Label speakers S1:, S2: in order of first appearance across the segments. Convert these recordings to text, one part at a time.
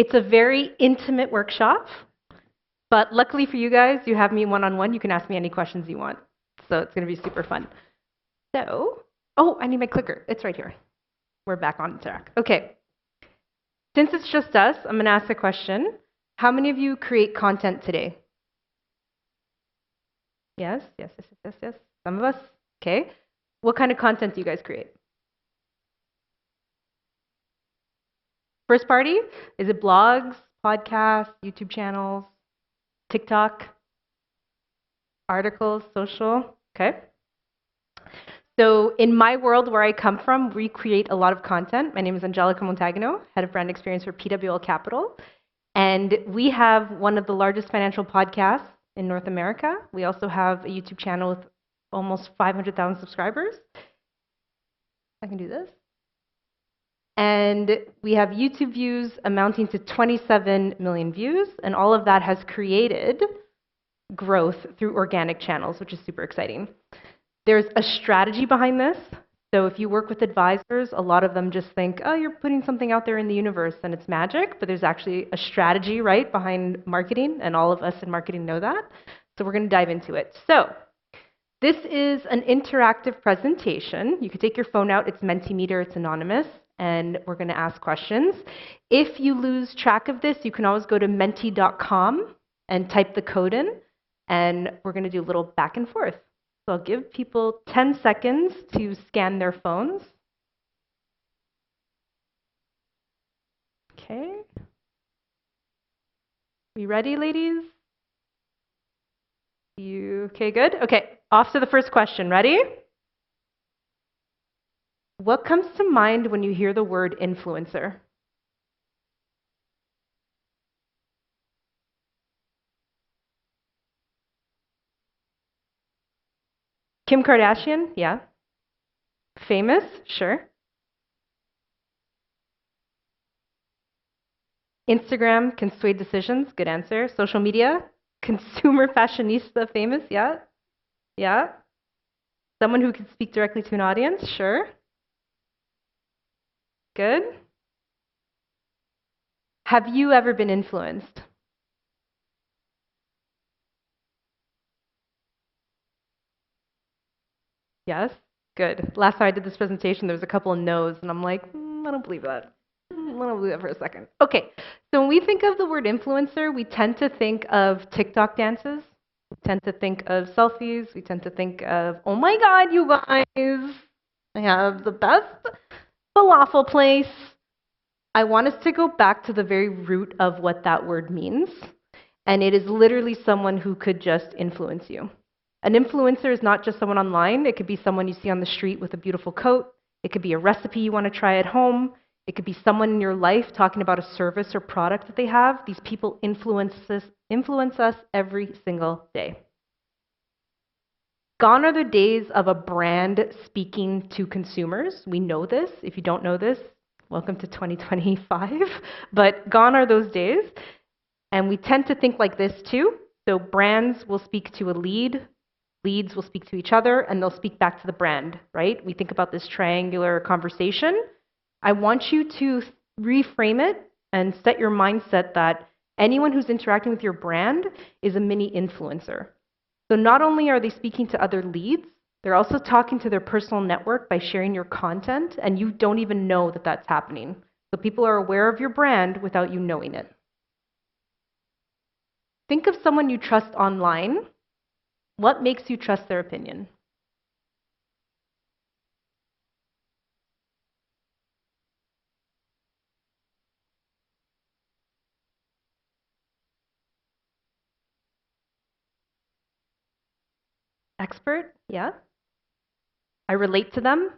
S1: It's a very intimate workshop, but luckily for you guys, you have me one-on-one. You can ask me any questions you want. So it's going to be super fun. So, oh, I need my clicker. It's right here. We're back on track. Okay. Since it's just us, I'm going to ask a question. How many of you create content today? Yes, yes, yes, yes, yes. Some of us. Okay. What kind of content do you guys create? First party? Is it blogs, podcasts, YouTube channels, TikTok, articles, social? Okay. So in my world where I come from, we create a lot of content. My name is Angelica Montagano, Head of Brand Experience for PWL Capital. And we have one of the largest financial podcasts in North America. We also have a YouTube channel with almost 500,000 subscribers. I can do this. And we have YouTube views amounting to 27 million views. And all of that has created growth through organic channels, which is super exciting. There's a strategy behind this. So if you work with advisors, a lot of them just think, oh, you're putting something out there in the universe and it's magic, but there's actually a strategy, right, behind marketing, and all of us in marketing know that. So we're going to dive into it. So this is an interactive presentation. You can take your phone out. It's Mentimeter. It's anonymous, and we're going to ask questions. If you lose track of this, you can always go to menti.com and type the code in, and we're going to do a little back and forth. So I'll give people 10 seconds to scan their phones. Okay. We ready, ladies? Okay, good? Okay, off to the first question. Ready? What comes to mind when you hear the word influencer? Kim Kardashian? Yeah. Famous? Sure. Instagram can sway decisions. Good answer. Social media? Consumer fashionista famous? Yeah. Yeah. Someone who can speak directly to an audience? Sure. Good. Have you ever been influenced? Yes? Good. Last time I did this presentation, there was a couple of no's, and I'm like, I don't believe that. I don't believe that for a second. Okay, so when we think of the word influencer, we tend to think of TikTok dances. We tend to think of selfies. We tend to think of, oh my God, you guys, I have the best falafel place. I want us to go back to the very root of what that word means. And it is literally someone who could just influence you. An influencer is not just someone online. It could be someone you see on the street with a beautiful coat. It could be a recipe you want to try at home. It could be someone in your life talking about a service or product that they have. These people influence us every single day. Gone are the days of a brand speaking to consumers. We know this. If you don't know this, welcome to 2025. But gone are those days. And we tend to think like this too. So brands will speak to a lead, leads will speak to each other, and they'll speak back to the brand, right? We think about this triangular conversation. I want you to reframe it and set your mindset that anyone who's interacting with your brand is a mini influencer. So not only are they speaking to other leads, they're also talking to their personal network by sharing your content, and you don't even know that that's happening. So people are aware of your brand without you knowing it. Think of someone you trust online. What makes you trust their opinion? Expert? Yeah. I relate to them?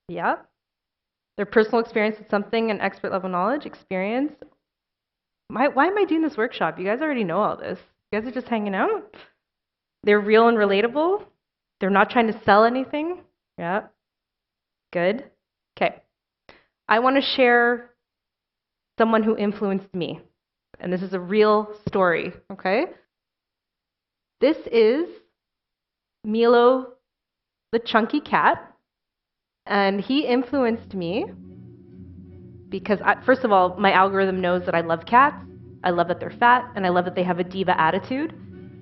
S1: Yeah. Their personal experience with something and expert level knowledge, experience. Why am I doing this workshop? You guys already know all this. You guys are just hanging out. They're real and relatable. They're not trying to sell anything. Yeah. Good. Okay. I want to share someone who influenced me. And this is a real story, okay? This is Milo the chunky cat, and he influenced me because first of all, my algorithm knows that I love cats, I love that they're fat, and I love that they have a diva attitude.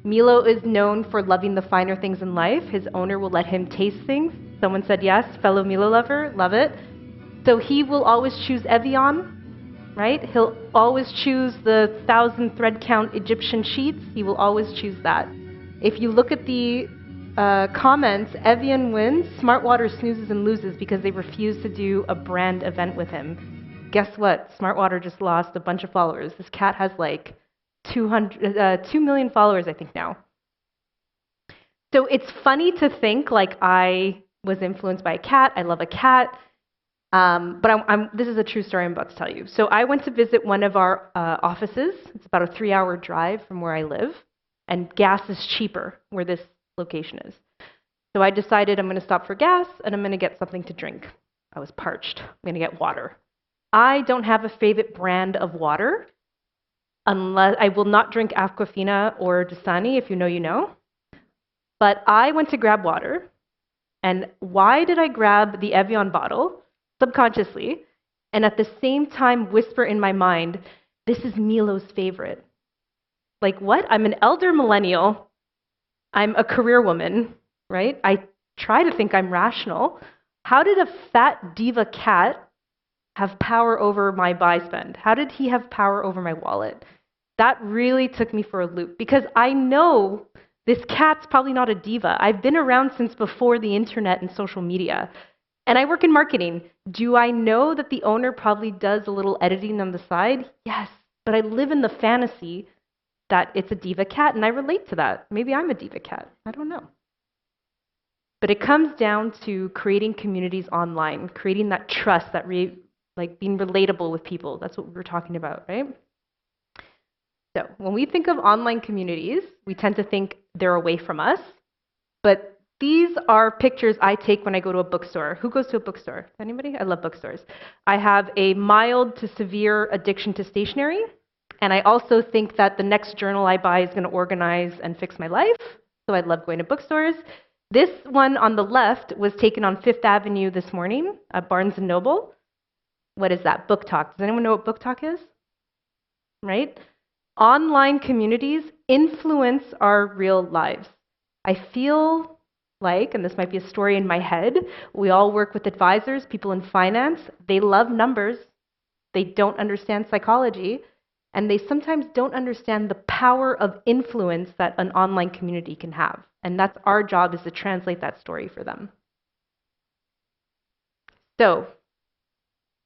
S1: Milo is known for loving the finer things in life. His owner will let him taste things. Someone said yes, fellow Milo lover, love it. So he will always choose Evian, right? He'll always choose the 1,000 thread count Egyptian sheets. He will always choose that. If you look at the comments, Evian wins, Smartwater snoozes and loses because they refuse to do a brand event with him. Guess what? Smartwater just lost a bunch of followers. This cat has like 2 million followers, I think, now. So it's funny to think like I was influenced by a cat. I love a cat. But this is a true story I'm about to tell you. So I went to visit one of our offices. It's about a 3-hour drive from where I live. And gas is cheaper where this location is. So I decided I'm going to stop for gas and I'm going to get something to drink. I was parched. I'm going to get water. I don't have a favorite brand of water. Unless I will not drink Aquafina or Dasani, if you know, you know. But I went to grab water. And why did I grab the Evian bottle? Subconsciously, and at the same time whisper in my mind, this is Milo's favorite. Like what? I'm an elder millennial. I'm a career woman, right? I try to think I'm rational. How did a fat diva cat have power over my buy spend? How did he have power over my wallet? That really took me for a loop because I know this cat's probably not a diva. I've been around since before the internet and social media. And I work in marketing. Do I know that the owner probably does a little editing on the side? Yes, but I live in the fantasy that it's a diva cat, and I relate to that. Maybe I'm a diva cat. I don't know. But it comes down to creating communities online, creating that trust, that like being relatable with people. That's what we were talking about, right? So when we think of online communities, we tend to think they're away from us, but these are pictures I take when I go to a bookstore. Who goes to a bookstore? Anybody? I love bookstores. I have a mild to severe addiction to stationery, and I also think that the next journal I buy is going to organize and fix my life, so I love going to bookstores. This one on the left was taken on Fifth Avenue this morning at Barnes & Noble. What is that? Book Talk. Does anyone know what Book Talk is? Right? Online communities influence our real lives. I feel like, and this might be a story in my head, we all work with advisors, people in finance. They love numbers. They don't understand psychology. And they sometimes don't understand the power of influence that an online community can have. And that's our job, is to translate that story for them. So,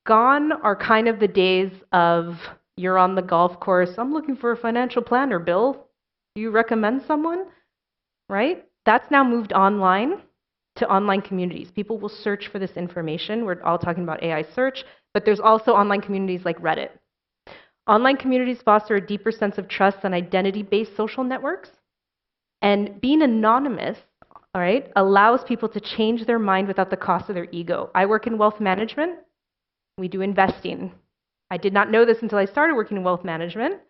S1: gone are kind of the days of you're on the golf course. I'm looking for a financial planner, Bill. Do you recommend someone? Right? That's now moved online to online communities. People will search for this information. We're all talking about AI search, but there's also online communities like Reddit. Online communities foster a deeper sense of trust and identity-based social networks. And being anonymous, all right, allows people to change their mind without the cost of their ego. I work in wealth management. We do investing. I did not know this until I started working in wealth management,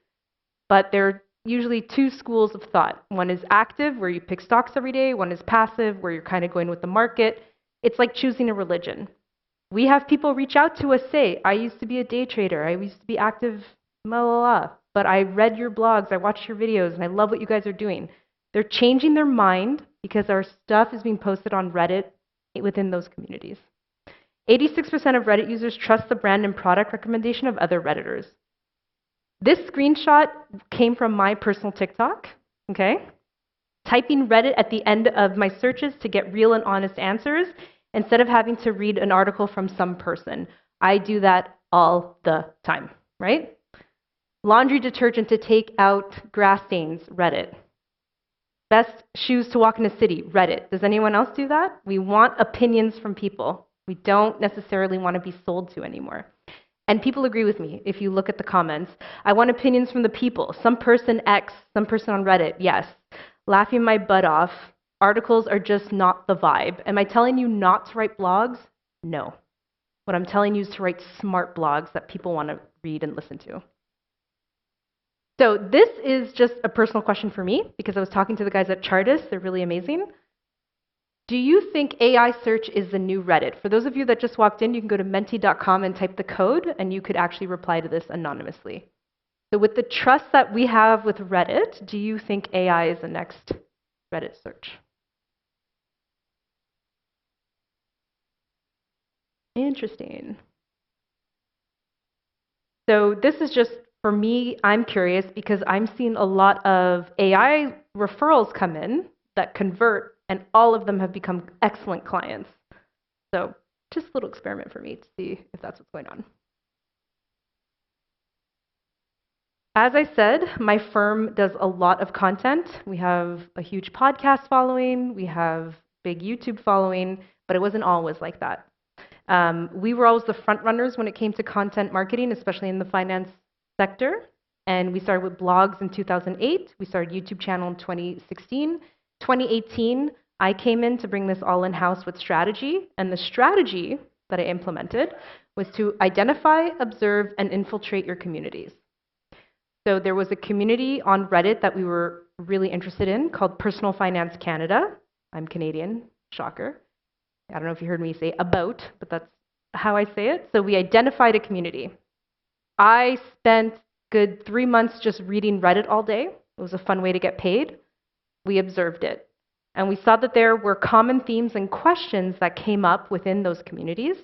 S1: but there are usually 2 schools of thought. One is active, where you pick stocks every day. One is passive, where you're kind of going with the market. It's like choosing a religion. We have people reach out to us, say, I used to be a day trader. I used to be active, blah, blah, blah. But I read your blogs, I watched your videos, and I love what you guys are doing. They're changing their mind because our stuff is being posted on Reddit within those communities. 86% of Reddit users trust the brand and product recommendation of other Redditors. This screenshot came from my personal TikTok, okay? Typing Reddit at the end of my searches to get real and honest answers instead of having to read an article from some person. I do that all the time, right? Laundry detergent to take out grass stains, Reddit. Best shoes to walk in a city, Reddit. Does anyone else do that? We want opinions from people. We don't necessarily want to be sold to anymore. And people agree with me if you look at the comments. I want opinions from the people. Some person X, some person on Reddit, yes. Laughing my butt off. Articles are just not the vibe. Am I telling you not to write blogs? No. What I'm telling you is to write smart blogs that people want to read and listen to. So this is just a personal question for me because I was talking to the guys at Chartis. They're really amazing. Do you think AI search is the new Reddit? For those of you that just walked in, you can go to menti.com and type the code, and you could actually reply to this anonymously. So with the trust that we have with Reddit, do you think AI is the next Reddit search? Interesting. So this is just, for me, I'm curious because I'm seeing a lot of AI referrals come in that convert, and all of them have become excellent clients. So just a little experiment for me to see if that's what's going on. As I said, my firm does a lot of content. We have a huge podcast following, we have big YouTube following, but it wasn't always like that. We were always the front runners when it came to content marketing, especially in the finance sector. And we started with blogs in 2008. We started YouTube channel in 2016. 2018, I came in to bring this all in-house with strategy. And the strategy that I implemented was to identify, observe, and infiltrate your communities. So there was a community on Reddit that we were really interested in called Personal Finance Canada. I'm Canadian, shocker. I don't know if you heard me say about, but that's how I say it. So we identified a community. I spent good 3 months just reading Reddit all day. It was a fun way to get paid. We observed it. And we saw that there were common themes and questions that came up within those communities.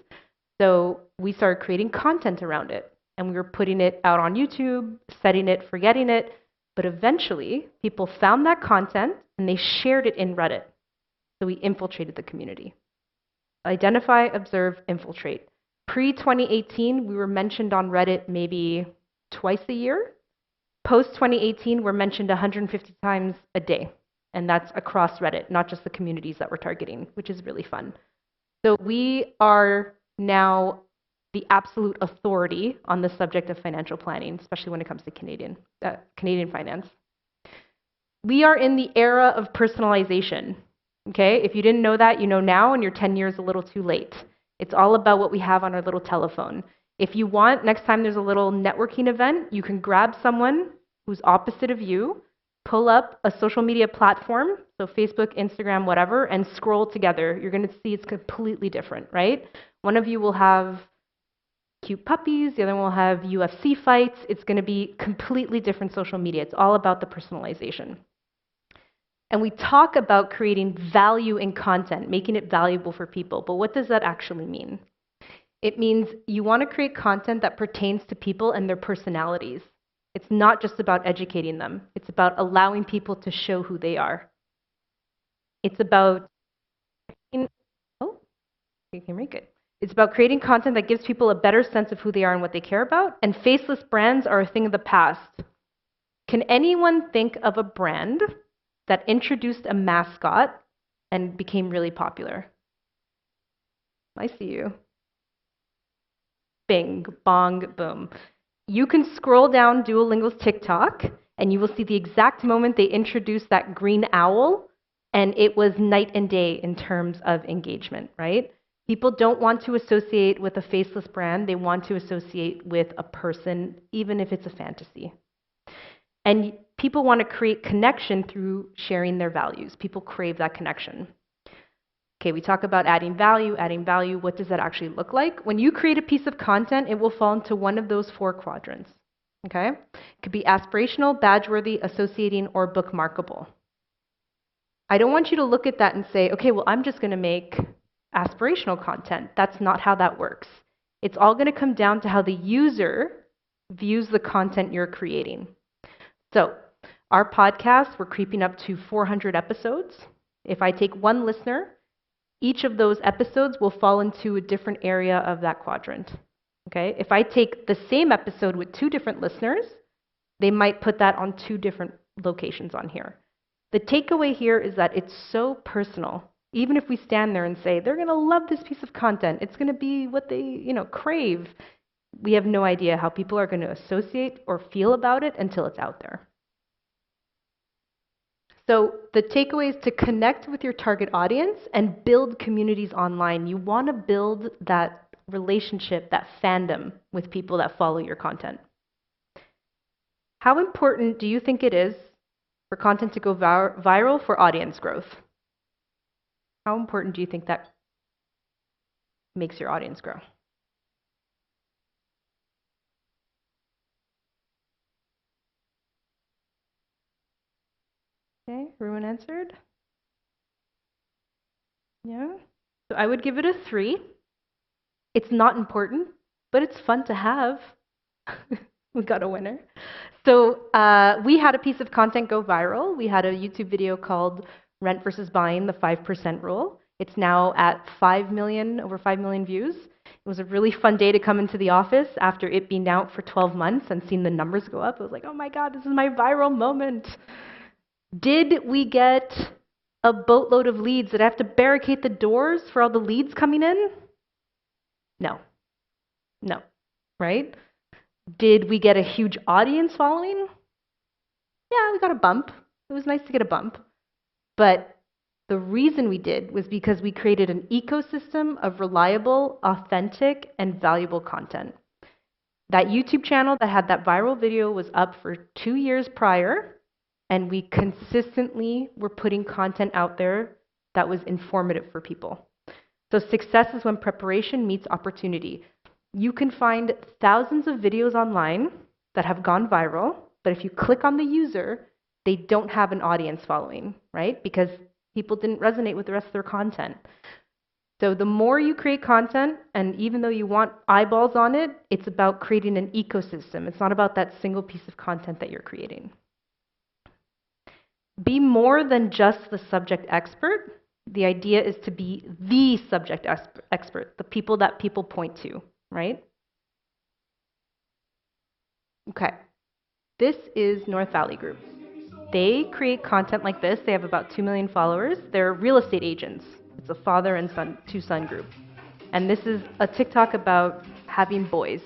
S1: So we started creating content around it. And we were putting it out on YouTube, setting it, forgetting it. But eventually, people found that content and they shared it in Reddit. So we infiltrated the community. Identify, observe, infiltrate. Pre-2018, we were mentioned on Reddit maybe twice a year. Post-2018, we're mentioned 150 times a day. And that's across Reddit, not just the communities that we're targeting, which is really fun. So we are now the absolute authority on the subject of financial planning, especially when it comes to Canadian finance. We are in the era of personalization. Okay, if you didn't know that, you know now, and you're 10 years a little too late. It's all about what we have on our little telephone. If you want, next time there's a little networking event, you can grab someone who's opposite of you, pull up a social media platform, so Facebook, Instagram, whatever, and scroll together. You're going to see it's completely different, right? One of you will have cute puppies, the other one will have UFC fights. It's going to be completely different social media. It's all about the personalization. And we talk about creating value in content, making it valuable for people. But what does that actually mean? It means you want to create content that pertains to people and their personalities. It's not just about educating them. It's about allowing people to show who they are. It's about It's about creating content that gives people a better sense of who they are and what they care about. And faceless brands are a thing of the past. Can anyone think of a brand that introduced a mascot and became really popular? I see you. Bing, bong, boom. You can scroll down Duolingo's TikTok, and you will see the exact moment they introduced that green owl, and it was night and day in terms of engagement, right? People don't want to associate with a faceless brand. They want to associate with a person, even if it's a fantasy. And people want to create connection through sharing their values. People crave that connection. Okay, we talk about adding value. What does that actually look like? When you create a piece of content, it will fall into one of those 4 quadrants. Okay? It could be aspirational, badge-worthy, associating, or bookmarkable. I don't want you to look at that and say, okay, well, I'm just going to make aspirational content. That's not how that works. It's all going to come down to how the user views the content you're creating. So our podcast, we're creeping up to 400 episodes. If I take one listener, each of those episodes will fall into a different area of that quadrant. Okay? If I take the same episode with 2 different listeners, they might put that on 2 different locations on here. The takeaway here is that it's so personal. Even if we stand there and say, they're going to love this piece of content, it's going to be what they, crave, we have no idea how people are going to associate or feel about it until it's out there. So the takeaway is to connect with your target audience and build communities online. You want to build that relationship, that fandom with people that follow your content. How important do you think it is for content to go viral for audience growth? How important do you think that makes your audience grow? Okay, everyone answered? Yeah. So I would give it a 3. It's not important, but it's fun to have. We got a winner. So we had a piece of content go viral. We had a YouTube video called Rent versus Buying, the 5% Rule. It's now at 5 million, over 5 million views. It was a really fun day to come into the office after it being out for 12 months and seeing the numbers go up. I was like, oh my God, this is my viral moment. Did we get a boatload of leads? Did I have to barricade the doors for all the leads coming in? No. No. Right? Did we get a huge audience following? Yeah, we got a bump. It was nice to get a bump. But the reason we did was because we created an ecosystem of reliable, authentic, and valuable content. That YouTube channel that had that viral video was up for 2 years prior, and we consistently were putting content out there that was informative for people. So success is when preparation meets opportunity. You can find thousands of videos online that have gone viral, but if you click on the user, they don't have an audience following, right? Because people didn't resonate with the rest of their content. So the more you create content, and even though you want eyeballs on it, it's about creating an ecosystem. It's not about that single piece of content that you're creating. Be more than just the subject expert. The idea is to be the subject expert, the people that people point to, right? Okay. This is North Valley Group. They create content like this. They have about 2 million followers. They're real estate agents. It's a father and son, 2-son group. And this is a TikTok about having boys.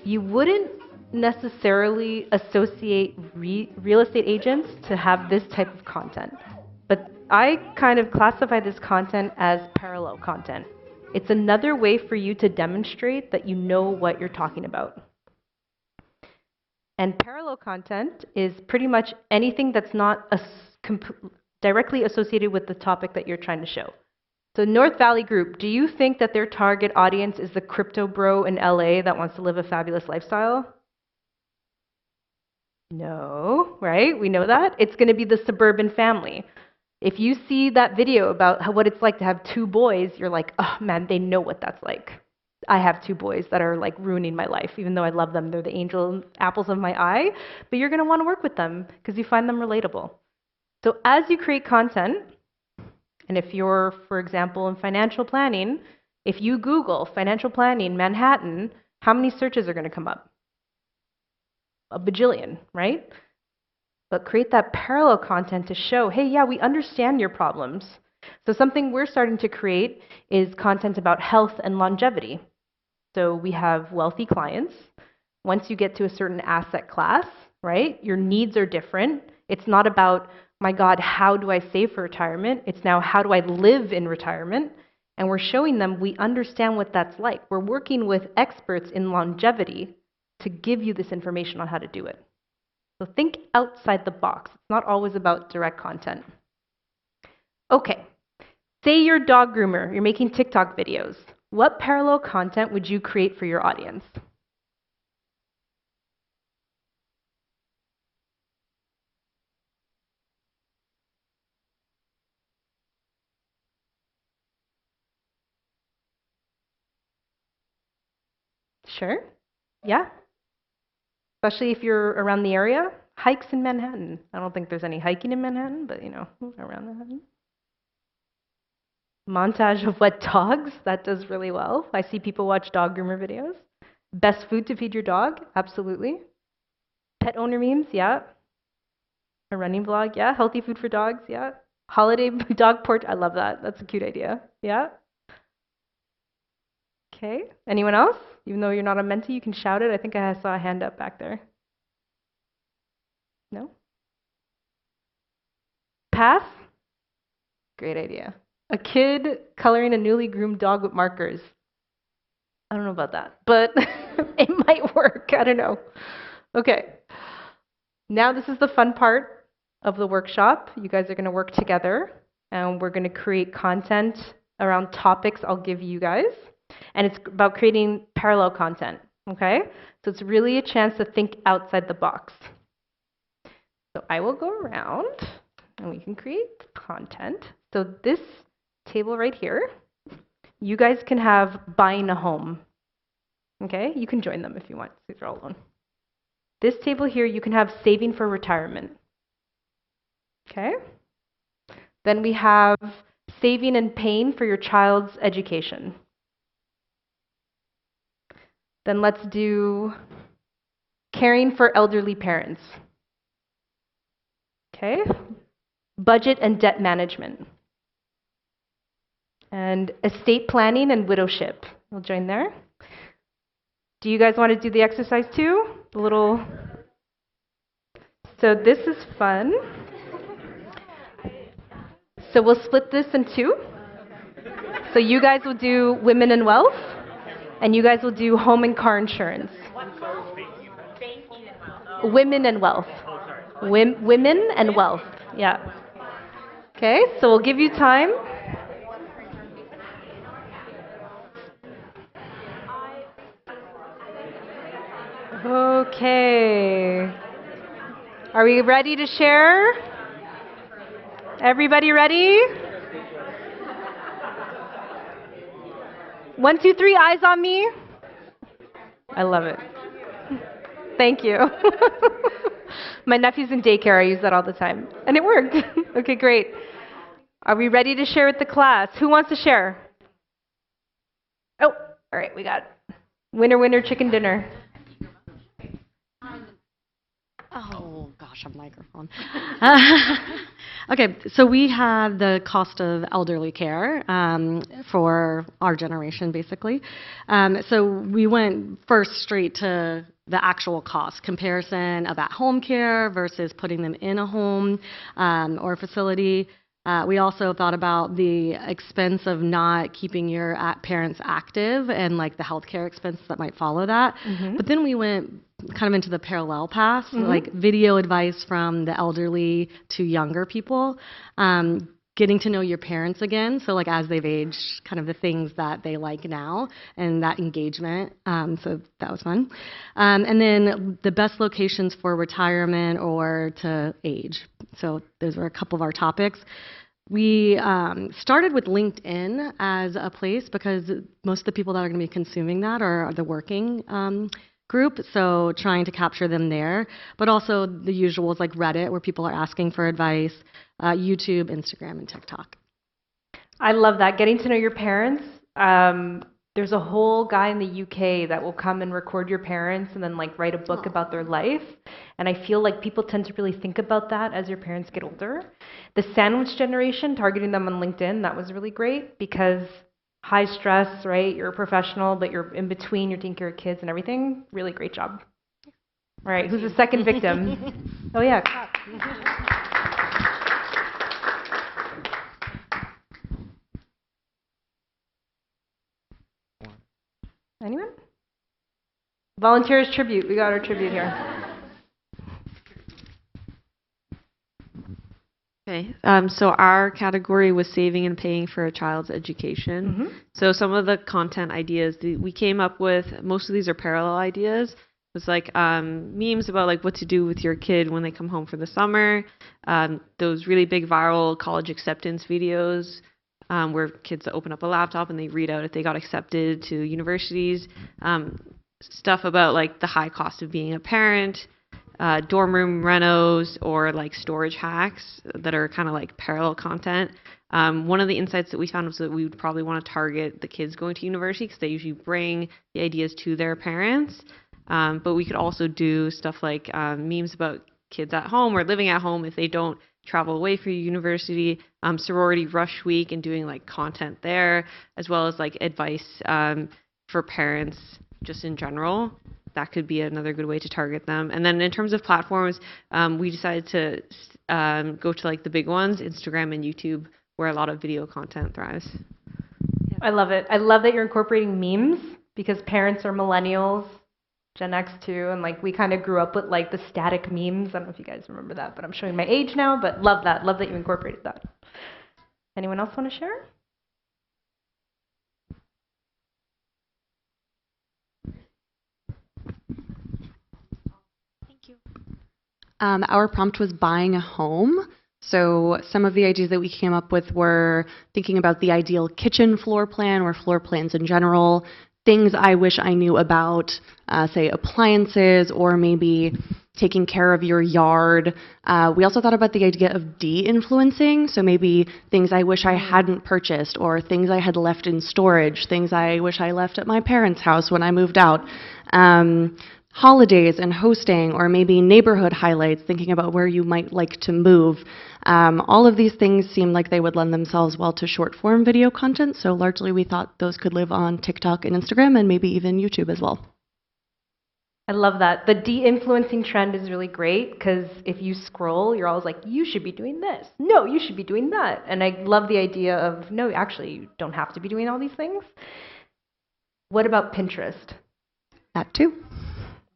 S1: You wouldn't necessarily associate real estate agents to have this type of content. But I kind of classify this content as parallel content. It's another way for you to demonstrate that you know what you're talking about. And parallel content is pretty much anything that's not directly associated with the topic that you're trying to show. So North Valley Group, do you think that their target audience is the crypto bro in LA that wants to live a fabulous lifestyle? No, right? We know that. It's going to be the suburban family. If you see that video about what it's like to have 2 boys, you're like, oh man, they know what that's like. I have 2 boys that are like ruining my life, even though I love them. They're the angel apples of my eye, but you're going to want to work with them because you find them relatable. So as you create content, and if you're, for example, in financial planning, if you Google financial planning Manhattan, how many searches are going to come up? A bajillion, right? But create that parallel content to show, hey, yeah, we understand your problems. So something we're starting to create is content about health and longevity. So we have wealthy clients. Once you get to a certain asset class, right, your needs are different. It's not about, my God, how do I save for retirement? It's now, how do I live in retirement? And we're showing them we understand what that's like. We're working with experts in longevity to give you this information on how to do it. So think outside the box. It's not always about direct content. Okay, say you're a dog groomer, you're making TikTok videos. What parallel content would you create for your audience? Sure, yeah. Especially if you're around the area. Hikes in Manhattan. I don't think there's any hiking in Manhattan, but you know, around Manhattan. Montage of wet dogs, that does really well. I see people watch dog groomer videos. Best food to feed your dog, absolutely. Pet owner memes, yeah. A running vlog, yeah. Healthy food for dogs, yeah. Holiday dog porch, I love that. That's a cute idea, yeah. Okay, anyone else? Even though you're not a mentee, you can shout it. I think I saw a hand up back there. No? Pass? Great idea. A kid coloring a newly groomed dog with markers. I don't know about that, but it might work. I don't know. Okay. Now this is the fun part of the workshop. You guys are going to work together. and we're going to create content around topics I'll give you guys. And it's about creating parallel content, okay? So it's really a chance to think outside the box. So I will go around and we can create content. So this table right here, you guys can have buying a home, okay? You can join them if you want, if you're all alone. This table here, you can have saving for retirement, okay? Then we have saving and paying for your child's education. Then let's do caring for elderly parents. Okay? Budget and debt management. And estate planning and widowship. You'll join there. Do you guys want to do the exercise too? The little. So this is fun. So we'll split this in two. So you guys will do women and wealth, and you guys will do home and car insurance. Women and wealth. Women and wealth. Yeah. Okay, so we'll give you time. Okay. Are we ready to share? Everybody ready? 1, 2, 3, eyes on me. I love it. Thank you. My nephew's in daycare. I use that all the time. And it worked. Okay, great. Are we ready to share with the class? Who wants to share? Oh, all right, we got winner, winner, chicken dinner.
S2: Oh, gosh, a microphone. Okay, so we have the cost of elderly care for our generation, basically. So we went first straight to the actual cost comparison of at-home care versus putting them in a home or facility. We also thought about the expense of not keeping your parents active and like the healthcare expense that might follow that. Mm-hmm. But then we went kind of into the parallel path, like video advice from the elderly to younger people, getting to know your parents again. So like as they've aged, kind of the things that they like now and that engagement. So that was fun. And then the best locations for retirement or to age. So those were a couple of our topics. We started with LinkedIn as a place because most of the people that are going to be consuming that are the working group, so trying to capture them there, but also the usuals like Reddit, where people are asking for advice, YouTube, Instagram, and TikTok.
S1: I love that. Getting to know your parents. There's a whole guy in the UK that will come and record your parents and then like write a book about their life. And I feel like people tend to really think about that as your parents get older. The sandwich generation, targeting them on LinkedIn, that was really great because high stress, right? You're a professional, but you're in between, you're taking care of kids and everything. Really great job. All right, who's the second victim? Oh yeah, clap. Anyone? Volunteers tribute. We got our tribute here.
S3: Okay, so our category was saving and paying for a child's education. Mm-hmm. So some of the content ideas we came up with, most of these are parallel ideas. It's like memes about like what to do with your kid when they come home for the summer. Those really big viral college acceptance videos where kids open up a laptop and they read out if they got accepted to universities. Stuff about like the high cost of being a parent. Dorm room renos or like storage hacks that are kind of like parallel content. One of the insights that we found was that we would probably want to target the kids going to university because they usually bring the ideas to their parents. But we could also do stuff like memes about kids at home or living at home if they don't travel away for university, sorority rush week and doing like content there, as well as like advice for parents just in general. That could be another good way to target them. And then in terms of platforms, we decided to go to like the big ones, Instagram and YouTube, where a lot of video content thrives.
S1: Yeah. I love it. I love that you're incorporating memes because parents are millennials, Gen X too, and like we kind of grew up with like the static memes. I don't know if you guys remember that, but I'm showing my age now, but love that. Love that you incorporated that. Anyone else want to share?
S2: Our prompt was buying a home. So some of the ideas that we came up with were thinking about the ideal kitchen floor plan or floor plans in general, things I wish I knew about, say appliances, or maybe taking care of your yard. We also thought about the idea of de-influencing, so maybe things I wish I hadn't purchased, or things I had left in storage, things I wish I left at my parents' house when I moved out. Holidays and hosting, or maybe neighborhood highlights, thinking about where you might like to move. All of these things seem like they would lend themselves well to short-form video content, so largely we thought those could live on TikTok and Instagram, and maybe even YouTube as well.
S1: I love that. The de-influencing trend is really great because if you scroll, you're always like, you should be doing this. No, you should be doing that. And I love the idea of, no, actually, you don't have to be doing all these things. What about Pinterest?
S2: That too.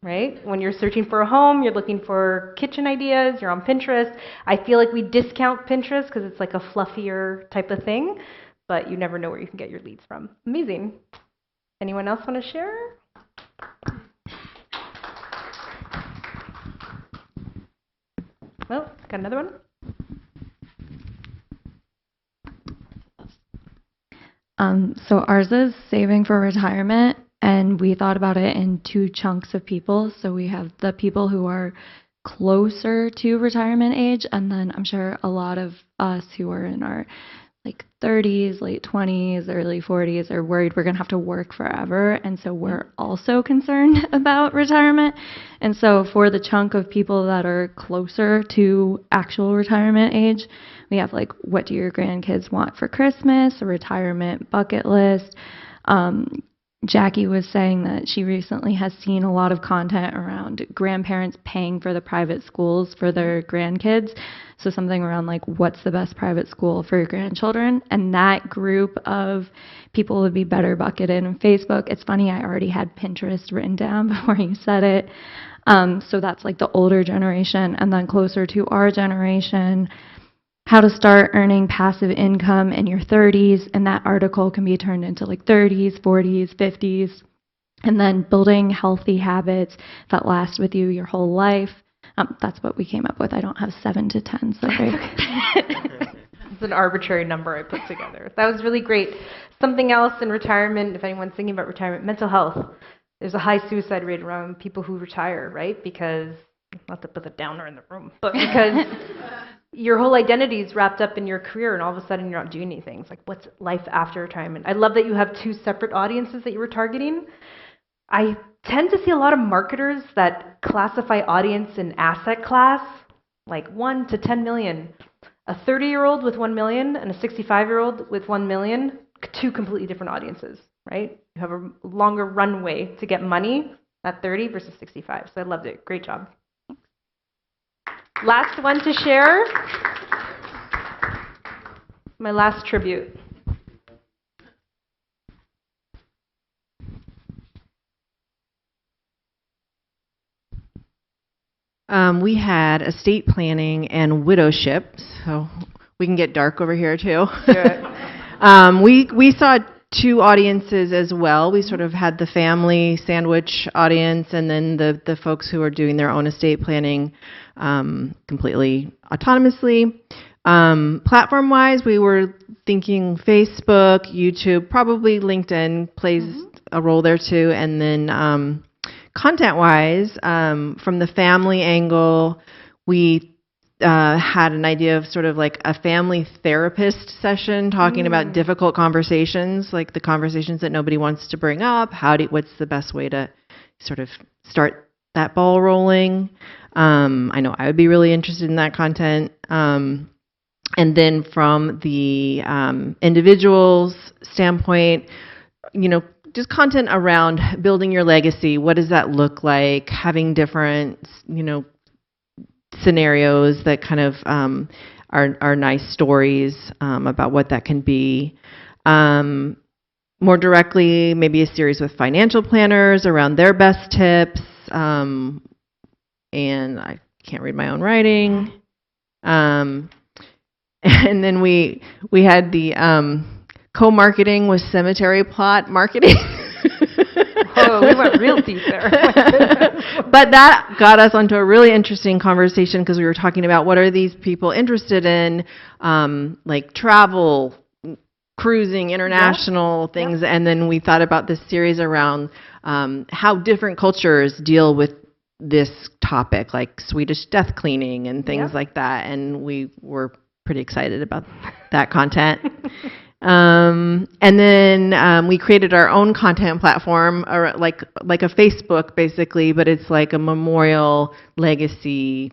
S1: Right? When you're searching for a home, you're looking for kitchen ideas, you're on Pinterest. I feel like we discount Pinterest because it's like a fluffier type of thing, but you never know where you can get your leads from. Amazing. Anyone else want to share? Well, got another one?
S4: So ours is saving for retirement, and we thought about it in two chunks of people. So we have the people who are closer to retirement age, and then I'm sure a lot of us who are in our like 30s, late 20s, early 40s are worried we're going to have to work forever, and so we're also concerned about retirement. And so for the chunk of people that are closer to actual retirement age, we have like, what do your grandkids want for Christmas, a retirement bucket list. Jackie was saying that she recently has seen a lot of content around grandparents paying for the private schools for their grandkids. So something around like, what's the best private school for your grandchildren? And that group of people would be better bucketed in Facebook. It's funny, I already had Pinterest written down before you said it. So that's like the older generation. And then closer to our generation, how to start earning passive income in your 30s, and that article can be turned into like 30s, 40s, 50s, and then building healthy habits that last with you your whole life. That's what we came up with. I don't have 7 to 10, so
S1: It's an arbitrary number I put together. That was really great. Something else in retirement, if anyone's thinking about retirement, mental health. There's a high suicide rate around people who retire, right? Because, not to put the downer in the room, but because your whole identity is wrapped up in your career, and all of a sudden you're not doing anything. It's like, what's life after retirement? I love that you have 2 separate audiences that you were targeting. I tend to see a lot of marketers that classify audience in asset class, like 1 to 10 million. A 30-year-old with 1 million and a 65-year-old with 1 million, 2 completely different audiences, right? You have a longer runway to get money at 30 versus 65. So I loved it. Great job. Last one to share. My last tribute.
S5: We had estate planning and widowship, so we can get dark over here too. We saw 2 audiences as well. We sort of had the family sandwich audience, and then the folks who are doing their own estate planning completely autonomously. Platform-wise, we were thinking Facebook, YouTube, probably LinkedIn plays a role there too, and then content-wise, from the family angle, we had an idea of sort of like a family therapist session talking about difficult conversations, like the conversations that nobody wants to bring up. What's the best way to sort of start that ball rolling? I know I would be really interested in that content. And then from the individual's standpoint, just content around building your legacy. What does that look like? Having different, scenarios that kind of are nice stories about what that can be. More directly, maybe a series with financial planners around their best tips. And I can't read my own writing. And then we had the co-marketing with cemetery plot marketing.
S1: Oh, we went real deep there.
S5: But that got us onto a really interesting conversation because we were talking about what are these people interested in, like travel, cruising, international things, and then we thought about this series around how different cultures deal with this topic, like Swedish death cleaning and things like that, and we were pretty excited about that content. And then we created our own content platform, or like a Facebook basically, but it's like a memorial legacy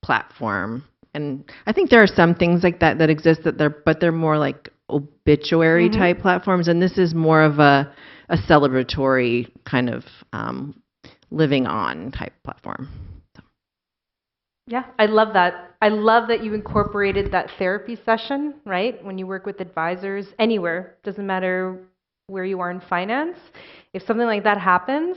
S5: platform. And I think there are some things like that that exist but they're more like obituary type platforms, and this is more of a celebratory kind of living on type platform.
S1: Yeah, I love that. I love that you incorporated that therapy session, right? When you work with advisors anywhere, doesn't matter where you are in finance. If something like that happens,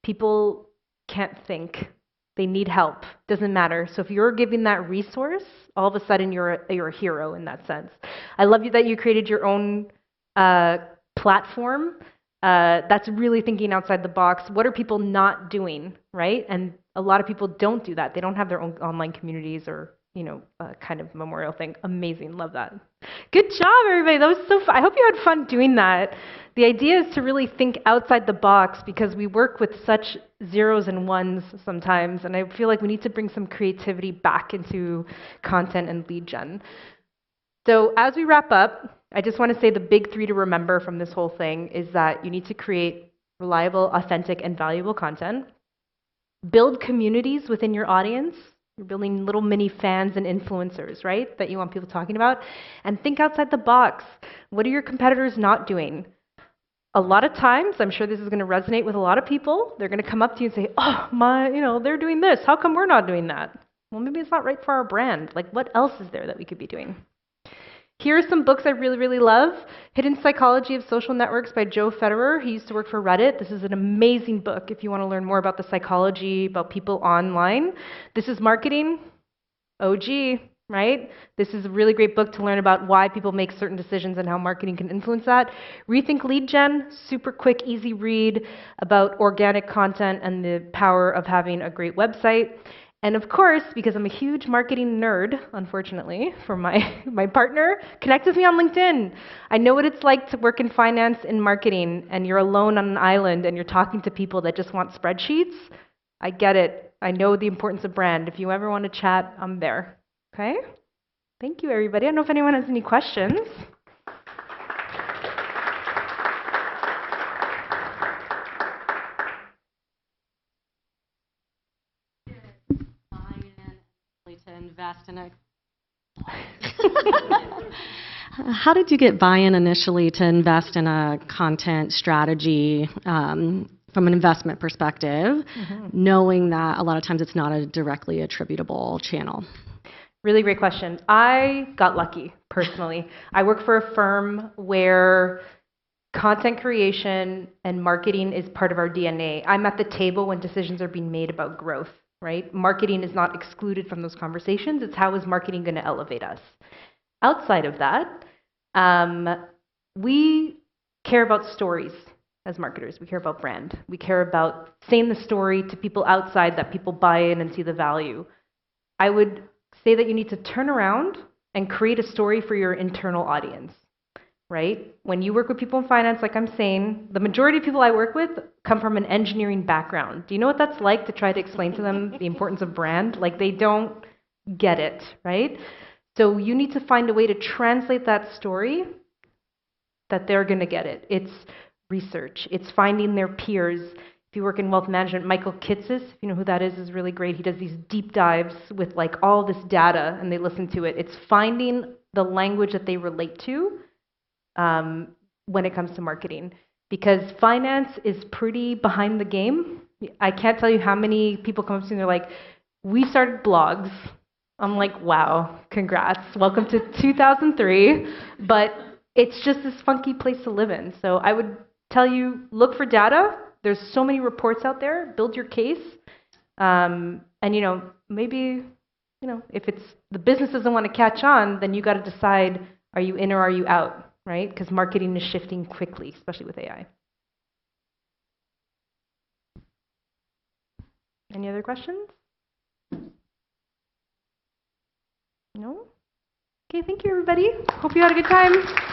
S1: people can't think. They need help. Doesn't matter. So if you're giving that resource, all of a sudden you're a hero in that sense. I love you that you created your own platform. That's really thinking outside the box. What are people not doing, right? And a lot of people don't do that. They don't have their own online communities or, kind of memorial thing. Amazing. Love that. Good job, everybody. That was so fun. I hope you had fun doing that. The idea is to really think outside the box because we work with such zeros and ones sometimes, and I feel like we need to bring some creativity back into content and lead gen. So as we wrap up, I just want to say the big three to remember from this whole thing is that you need to create reliable, authentic, and valuable content. Build communities within your audience. You're building little mini fans and influencers, right, that you want people talking about. And think outside the box. What are your competitors not doing? A lot of times, I'm sure this is going to resonate with a lot of people, they're going to come up to you and say, oh, they're doing this. How come we're not doing that? Well, maybe it's not right for our brand. Like, what else is there that we could be doing? Here are some books I really, really love. Hidden Psychology of Social Networks by Joe Federer. He used to work for Reddit. This is an amazing book if you want to learn more about the psychology, about people online. This is Marketing, OG, right? This is a really great book to learn about why people make certain decisions and how marketing can influence that. Rethink Lead Gen, super quick, easy read about organic content and the power of having a great website. And of course, because I'm a huge marketing nerd, unfortunately, for my partner, connect with me on LinkedIn. I know what it's like to work in finance and marketing, and you're alone on an island, and you're talking to people that just want spreadsheets. I get it. I know the importance of brand. If you ever want to chat, I'm there. Okay? Thank you, everybody. I don't know if anyone has any questions.
S2: To invest in a How did you get buy-in initially to invest in a content strategy from an investment perspective, knowing that a lot of times it's not a directly attributable channel?
S1: Really great question. I got lucky, personally. I work for a firm where content creation and marketing is part of our DNA. I'm at the table when decisions are being made about growth. Right? Marketing is not excluded from those conversations. It's how is marketing going to elevate us? Outside of that, we care about stories as marketers. We care about brand. We care about saying the story to people outside that people buy in and see the value. I would say that you need to turn around and create a story for your internal audience. Right? When you work with people in finance, like I'm saying, the majority of people I work with come from an engineering background. Do you know what that's like to try to explain to them the importance of brand? Like they don't get it, right? So you need to find a way to translate that story that they're going to get it. It's research. It's finding their peers. If you work in wealth management, Michael Kitces, if you know who that is really great. He does these deep dives with like all this data and they listen to it. It's finding the language that they relate to when it comes to marketing, because finance is pretty behind the game. I can't tell you how many people come up to me and they're like, we started blogs. I'm like, wow, congrats. Welcome to 2003. But it's just this funky place to live in. So I would tell you, look for data. There's so many reports out there. Build your case. And, maybe if it's the business doesn't want to catch on, then you got to decide, are you in or are you out, right? Because marketing is shifting quickly, especially with AI. Any other questions? No? Okay, thank you, everybody. Hope you had a good time.